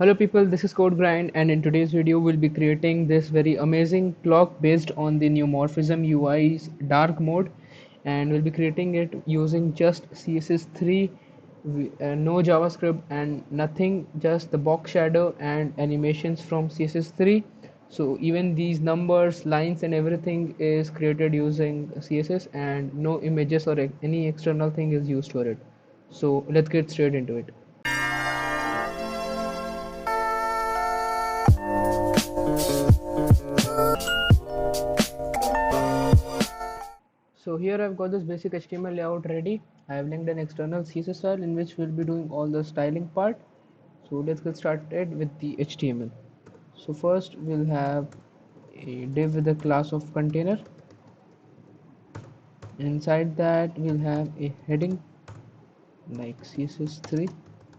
Hello people, this is Code Grind, and in today's video we'll be creating this very amazing clock based on the Neumorphism UI's dark mode, and we'll be creating it using just CSS3, no JavaScript and nothing, just the box shadow and animations from CSS3. So even these numbers, lines and everything is created using CSS, and no images or any external thing is used for it. So let's get straight into it. So here I've got this basic HTML layout ready. I have linked an external CSS file in which we'll be doing all the styling part. So let's get started with the HTML. So first we'll have a div with a class of container. Inside that we'll have a heading like CSS3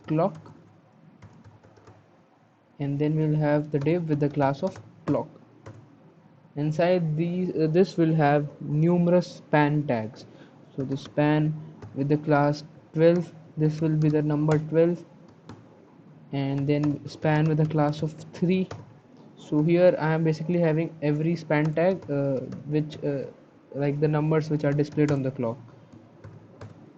clock, and then we'll have the div with the class of clock. Inside this will have numerous span tags. So the span with the class 12, this will be the number 12, and then span with a class of 3. So here I am basically having every span tag which like the numbers which are displayed on the clock,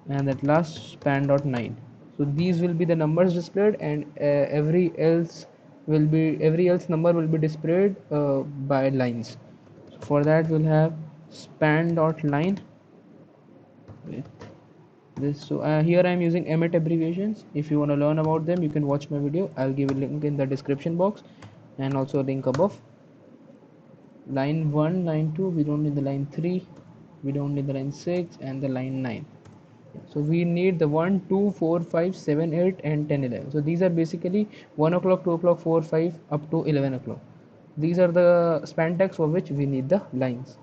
and at last span dot 9. So these will be the numbers displayed, and every else number will be displayed by lines. So for that we'll have span dot line with this. So here I am using emmet abbreviations. If you want to learn about them, you can watch my video. I'll give a link in the description box and also a link above. Line 1, line 2, we don't need the line 3, we don't need the line 6 and the line 9. So we need the 1, 2, 4, 5, 7, 8 and 10, 11. So these are basically 1 o'clock, 2 o'clock, 4, 5 up to 11 o'clock. These are the span tags for which we need the lines.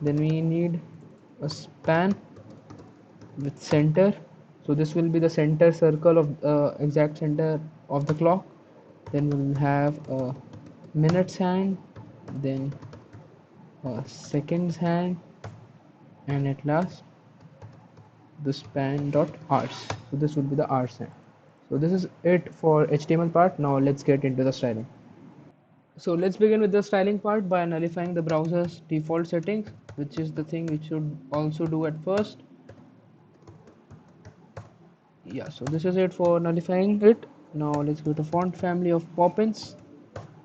Then we need a span with center. So this will be the center circle of exact center of the clock. Then we'll have a minutes hand, then a seconds hand, and at last the span dot hours. So this will be the hours hand. So this is it for HTML part. Now let's get into the styling. So let's begin with the styling part by nullifying the browser's default settings, which is the thing we should also do at first. Yeah, so this is it for nullifying it. Now let's go to font family of Poppins.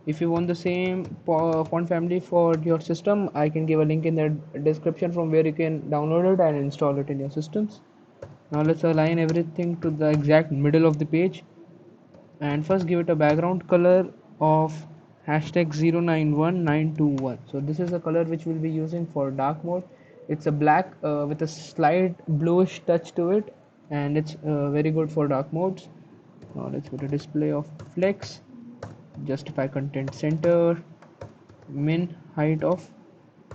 If you want the same font family for your system, I can give a link in the description from where you can download it and install it in your systems. Now let's align everything to the exact middle of the page, and first give it a background color of hashtag 091921. So this is the color which we'll be using for dark mode. It's a black with a slight bluish touch to it, and it's very good for dark modes. Now let's go to display of flex, justify content center, min height of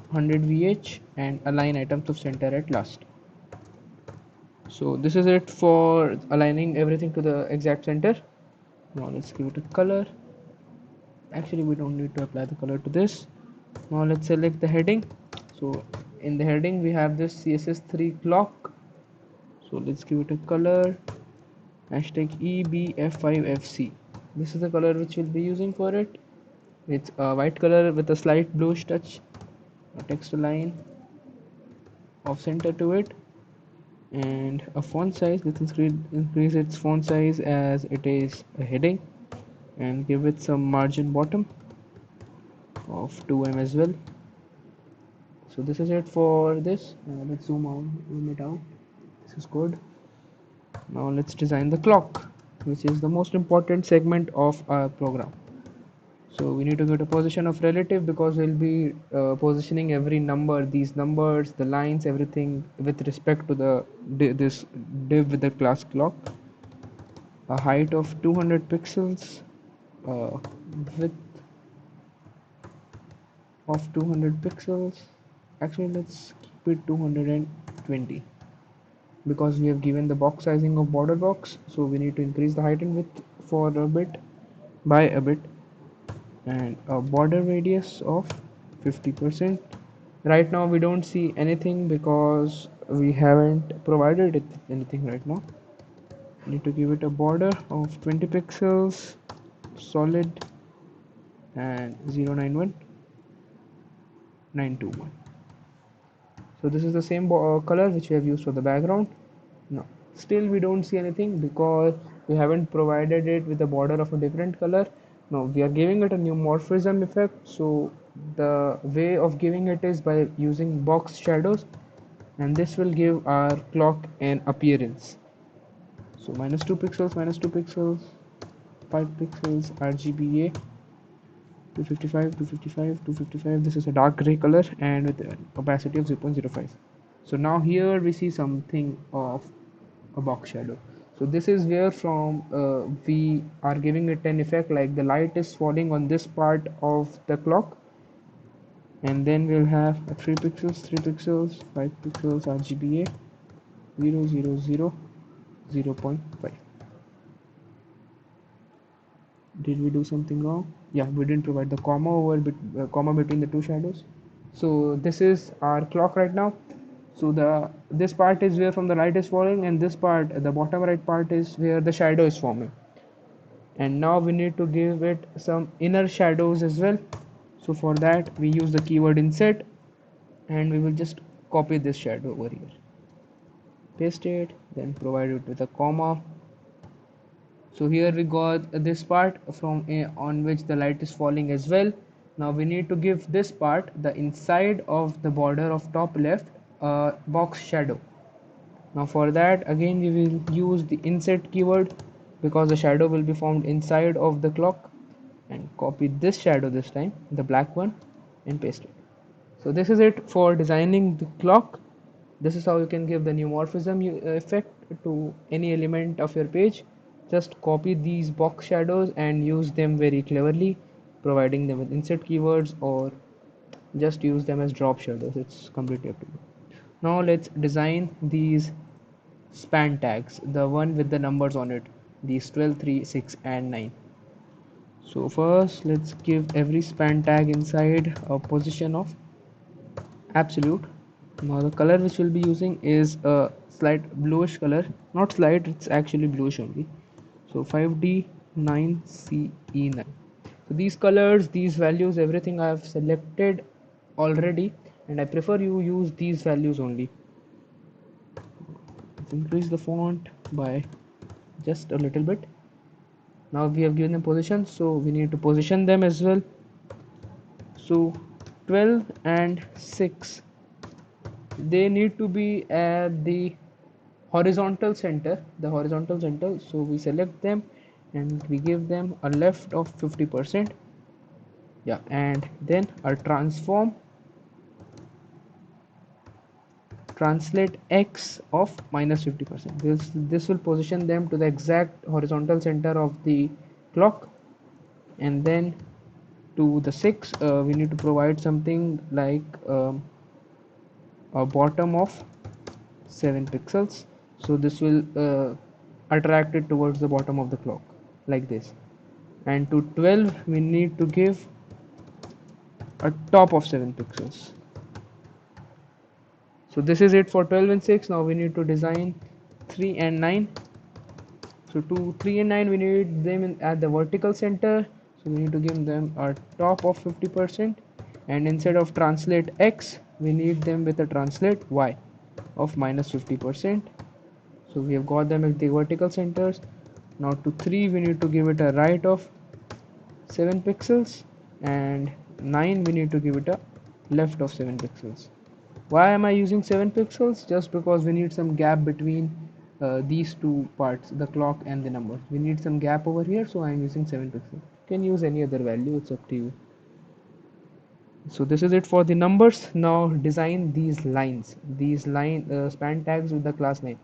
100 vh, and align items of center at last. So this is it for aligning everything to the exact center. Now let's give it a color. Actually we don't need to apply the color to this. Now let's select the heading. So in the heading we have this CSS3 clock. So let's give it a color, hashtag EBF5FC. This is the color which we'll be using for it. It's a white color with a slight bluish touch, a text line of center to it, and a font size. Let's increase its font size as it is a heading, and give it some margin bottom of 2 as well. So this is it for this. Let's zoom it out. This is good. Now let's design the clock, which is the most important segment of our program. So we need to get a position of relative because we'll be positioning every number, these numbers, the lines, everything with respect to the this div with the class clock. A height of 200 pixels, width of 200 pixels. Actually let's keep it 220 because we have given the box sizing of border box, so we need to increase the height and width for a bit by a bit, and a border radius of 50%. Right now we don't see anything because we haven't provided it anything right now. Need to give it a border of 20 pixels, solid and 091921. So this is the same color which we have used for the background. No, still we don't see anything because we haven't provided it with a border of a different color. No, we are giving it a neumorphism effect. So the way of giving it is by using box shadows, and this will give our clock an appearance. So -2 pixels, -2 pixels, 5 pixels, RGBA, 255, 255, 255. This is a dark gray color and with an opacity of 0.05. So now here we see something of a box shadow. So this is where from we are giving it an effect like the light is falling on this part of the clock, and then we'll have 3 pixels, 3 pixels, 5 pixels, RGBA, 0, 0, 0, 0.5. Did we do something wrong? Yeah, we didn't provide the comma comma between the two shadows. So this is our clock right now. So this part is where from the light is falling, and this part, the bottom right part, is where the shadow is forming. And now we need to give it some inner shadows as well. So for that we use the keyword inset, and we will just copy this shadow over here, paste it, then provide it with a comma. So here we got this part from on which the light is falling as well. Now we need to give this part, the inside of the border of top left, a box shadow. Now for that again we will use the inset keyword because the shadow will be formed inside of the clock, and copy this shadow this time, the black one, and paste it. So this is it for designing the clock. This is how you can give the neumorphism effect to any element of your page. Just copy these box shadows and use them very cleverly, providing them with inset keywords, or just use them as drop shadows. It's completely up to you. Now let's design these span tags, the one with the numbers on it, these 12, 3, 6 and 9. So first let's give every span tag inside a position of absolute. Now the color which we'll be using is a slight bluish color, not slight, it's actually bluish only. So 5D9CE9. So these colors, these values, everything I have selected already, and I prefer you use these values only. Let's increase the font by just a little bit. Now we have given them position, so we need to position them as well. So 12 and 6, they need to be at the horizontal center, so we select them and we give them a left of 50%. Yeah, and then a translate x of -50%. This will position them to the exact horizontal center of the clock. And then to the 6, we need to provide something like a bottom of 7 pixels. So this will attract it towards the bottom of the clock like this. And to 12 we need to give a top of 7 pixels. So this is it for 12 and 6. Now we need to design 3 and 9. So to 3 and 9 we need them at the vertical center, so we need to give them a top of 50%, and instead of translate x we need them with a translate y of -50%. So we have got them at the vertical centers. Now to 3 we need to give it a right of 7 pixels, and 9 we need to give it a left of 7 pixels. Why am I using 7 pixels? Just because we need some gap between these two parts, the clock and the number. We need some gap over here, so I am using 7 pixels. You can use any other value, it's up to you. So this is it for the numbers. Now design these lines, these span tags with the class name.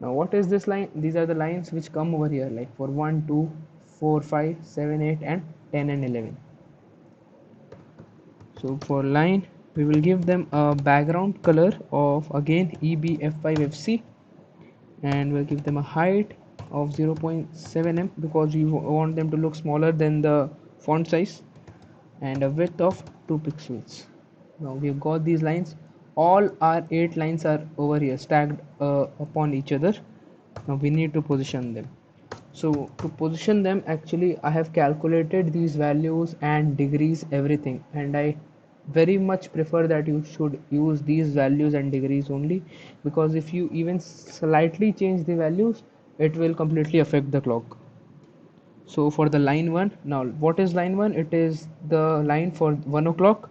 Now what is this line? These are the lines which come over here, like for 1, 2, 4, 5, 7, 8 and 10 and 11. So for line we will give them a background color of again EBF5FC, and we'll give them a height of 0.7 because we want them to look smaller than the font size, and a width of 2 pixels. Now we've got these lines. All our 8 lines are over here stacked upon each other. Now we need to position them. So to position them, actually I have calculated these values and degrees, everything, and I very much prefer that you should use these values and degrees only, because if you even slightly change the values, it will completely affect the clock. So for the line 1, now what is line 1? It is the line for 1 o'clock.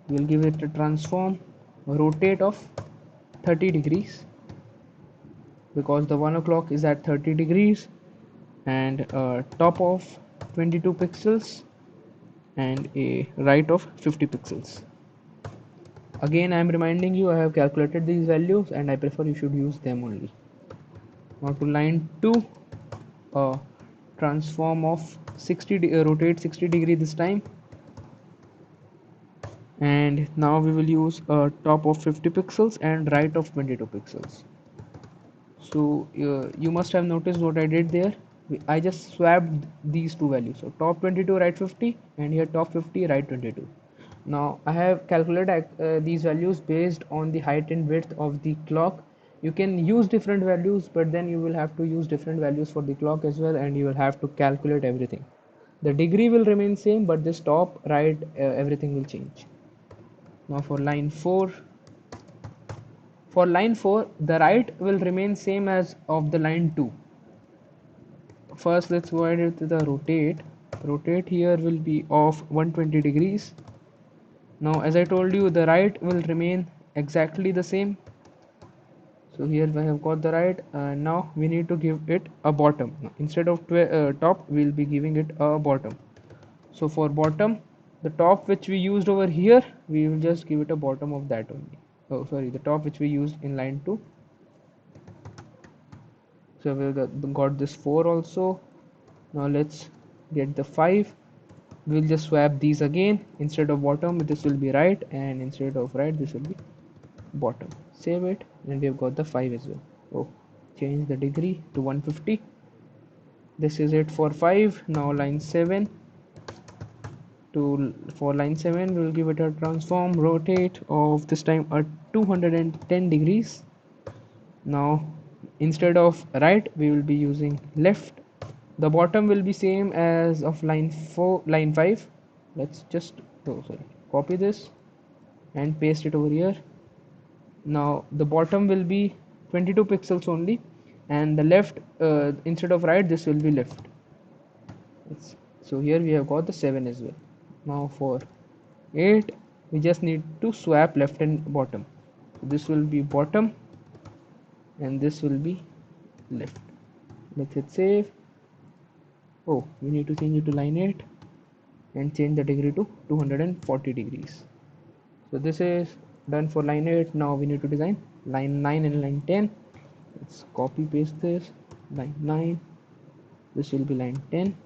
We'll give it a transform rotate of 30 degrees, because the 1 o'clock is at 30 degrees, and a top of 22 pixels and a right of 50 pixels. Again, I am reminding you, I have calculated these values and I prefer you should use them only. Now to line 2, transform of 60 rotate 60 degree this time, and now we will use a top of 50 pixels and right of 22 pixels. So you must have noticed what I did there. I just swapped these two values, so top 22 right 50 and here top 50 right 22. Now I have calculated these values based on the height and width of the clock. You can use different values, but then you will have to use different values for the clock as well, and you will have to calculate everything. The degree will remain same, but this top right everything will change. Now for line 4, the right will remain same as of the line 2. First let's go ahead with the rotate here will be of 120 degrees. Now as I told you, the right will remain exactly the same. So here we have got the right, and now we need to give it a bottom. Instead of top, we'll be giving it a bottom. So for bottom, the top which we used over here, we will just give it a bottom of that only. Oh sorry, the top which we used in line 2. So we got this 4 also. Now let's get the 5. We'll just swap these again. Instead of bottom, this will be right, and instead of right, this will be bottom. Save it, and we've got the 5 as well. Oh, change the degree to 150. This is it for 5. Now line 7, for line 7 we'll give it a transform rotate of this time at 210 degrees. Now instead of right, we will be using left. The bottom will be same as of line 5. Let's just copy this and paste it over here. Now the bottom will be 22 pixels only, and the left instead of right, this will be left. So here we have got the 7 as well. Now for 8, we just need to swap left and bottom. So this will be bottom and this will be left. Let's hit save. Oh, we need to change it to line 8 and change the degree to 240 degrees. So this is done for line 8. Now we need to design line 9 and line 10. Let's copy paste this. Line 9, this will be line 10,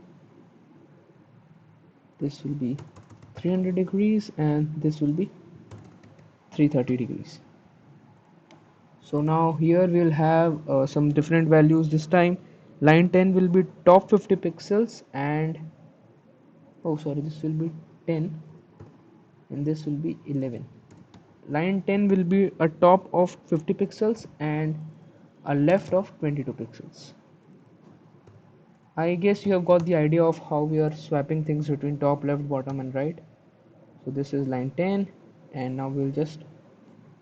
this will be 300 degrees, and this will be 330 degrees. So now here we'll have some different values this time. Line 10 will be top 50 pixels, and this will be 10 and this will be 11. Line 10 will be a top of 50 pixels and a left of 22 pixels. I guess you have got the idea of how we are swapping things between top, left, bottom and right. So this is line 10, and now we'll just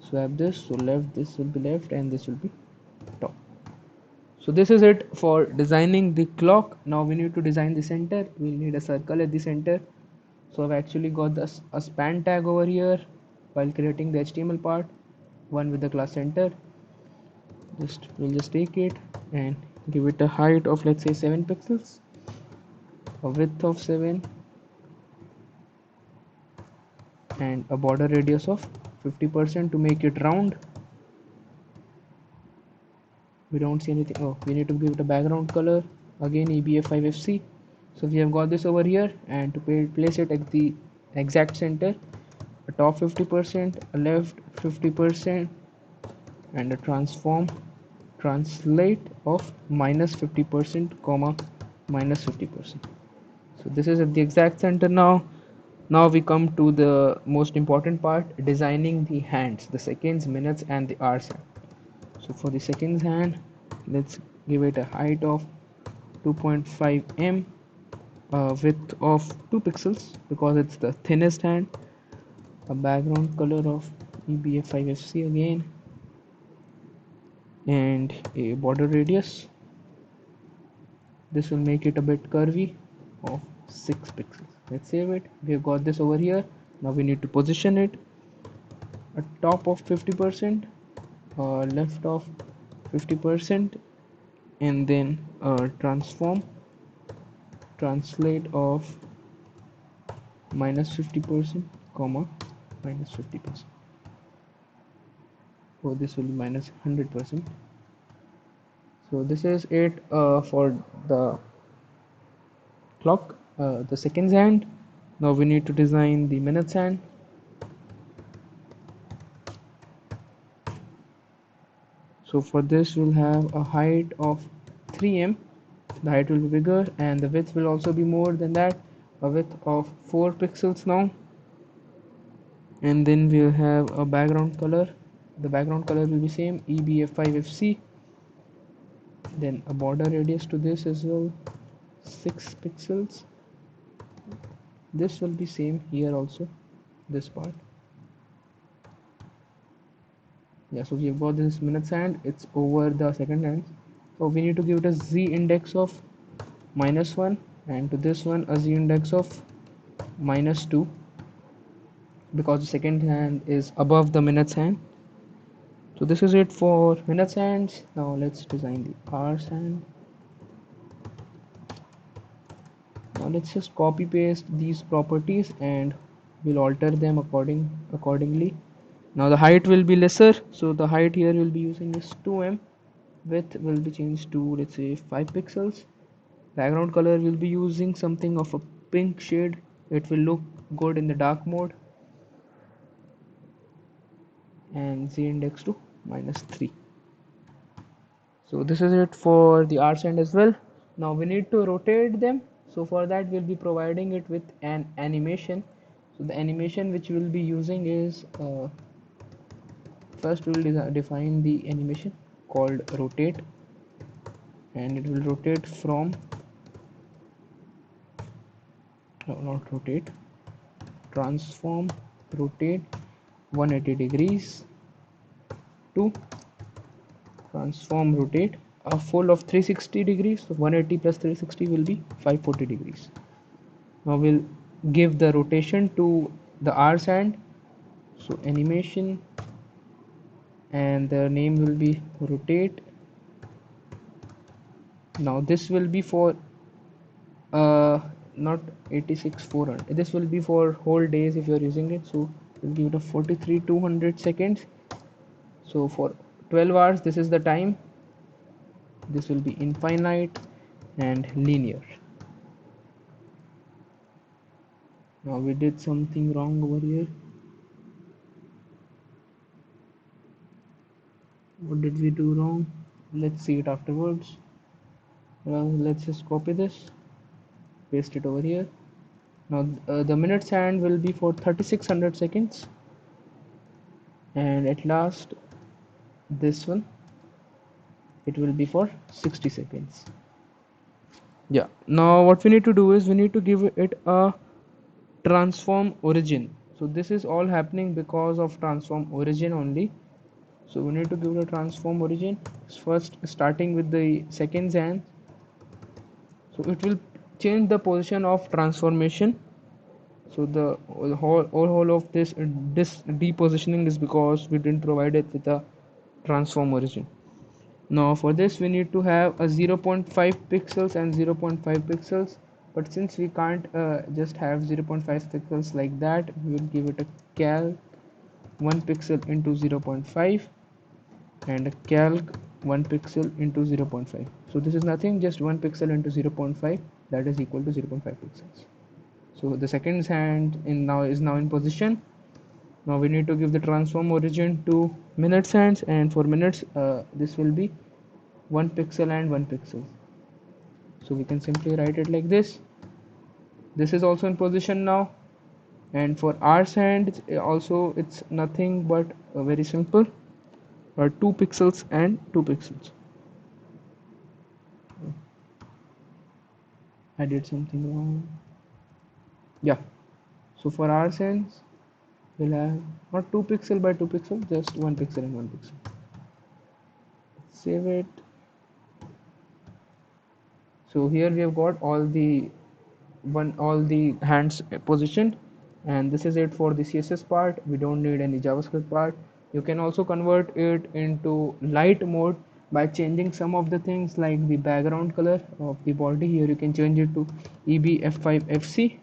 swap this. So left, this will be left, and this will be top. So this is it for designing the clock. Now we need to design the center. We'll need a circle at the center. So I've actually got this a span tag over here while creating the HTML part, one with the class center. We'll just take it and give it a height of, let's say, 7 pixels, a width of 7, and a border radius of 50% to make it round. We don't see anything. Oh, we need to give it a background color, again EBF5FC. So we have got this over here, and to place it at the exact center, a top 50%, a left 50%, and a translate of -50%, minus 50%. So this is at the exact center. Now we come to the most important part, designing the hands, the seconds, minutes and the hours hand. So for the seconds hand, let's give it a height of 2.5 m, width of 2 pixels because it's the thinnest hand, a background color of EBF5FC again, and a border radius. This will make it a bit curvy of 6 pixels. Let's save it. We've got this over here. Now we need to position it at top of 50%, left of 50%, and then translate of minus 50%, comma minus 50%. So this will be minus 100%. So this is it for the clock, the seconds hand. Now we need to design the minutes hand. So for this we'll have a height of 3 m. The height will be bigger and the width will also be more than that, a width of 4 pixels now. And then we'll have a background color. The background color will be same, EBF5FC. Then a border radius to this as well, 6 pixels. This will be same here also, this part. Yeah, so we've got this minutes hand, it's over the second hand. So we need to give it a z index of -1, and to this one a z index of -2, because the second hand is above the minutes hand. So this is it for minutes hands. Now let's design the hours hand. Now let's just copy paste these properties and we'll alter them accordingly. Now the height will be lesser, so the height here will be using is 2 m. Width will be changed to, let's say, 5 pixels. Background color will be using something of a pink shade. It will look good in the dark mode. And z index to -3. So this is it for the arts end as well. Now we need to rotate them. So for that we'll be providing it with an animation. So the animation which we'll be using is, first we will define the animation called rotate, and it will rotate from, no, not rotate, transform rotate 180 degrees to transform rotate a full of 360 degrees. So 180 plus 360 will be 540 degrees. Now we'll give the rotation to the arcs hand. So animation, and the name will be rotate. Now this will be for not 86,400. This will be for whole days if you're using it. So we'll give it a 43,200 seconds. So for 12 hours this is the time. This will be infinite and linear. Now we did something wrong over here. What did we do wrong? Let's see it afterwards. Well, let's just copy this, paste it over here. Now the minutes hand will be for 3600 seconds, and at last this one, it will be for 60 seconds. Yeah, now what we need to do is we need to give it a transform origin. So this is all happening because of transform origin only. So we need to give it a transform origin. First, starting with the seconds hand, so it will change the position of transformation. So the whole of this depositioning is because we didn't provide it with a transform origin. Now for this we need to have a 0.5 pixels and 0.5 pixels, but since we can't just have 0.5 pixels like that, we will give it a calc 1 pixel into 0.5 and a calc 1 pixel into 0.5. So this is nothing, just 1 pixel into 0.5, that is equal to 0.5 pixels. So the seconds hand is now in position. Now we need to give the transform origin to minutes hands, and for minutes this will be 1 pixel and 1 pixel. So we can simply write it like this. This is also in position now, and for hours hand also it's nothing but very simple, 2 pixels and 2 pixels. I did something wrong. Yeah, so for our sense we'll have not 2 pixel by 2 pixel, just 1 pixel and 1 pixel. Save it. So here we have got all the hands positioned, and this is it for the CSS part. We don't need any JavaScript part. You can also convert it into light mode by changing some of the things like the background color of the body. Here you can change it to EBF5FC.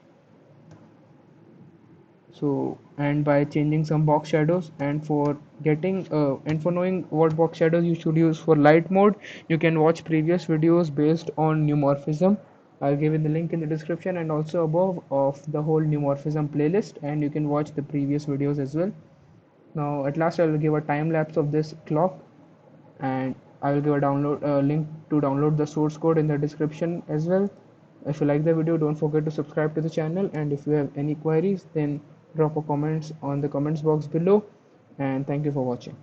So, and by changing some box shadows, and for getting and for knowing what box shadows you should use for light mode, you can watch previous videos based on neumorphism. I'll give you the link in the description and also above of the whole neumorphism playlist, and you can watch the previous videos as well. Now at last I will give a time lapse of this clock, and I will give a download link to download the source code in the description as well. If you like the video, don't forget to subscribe to the channel, and if you have any queries, then drop a comments on the comments box below. And thank you for watching.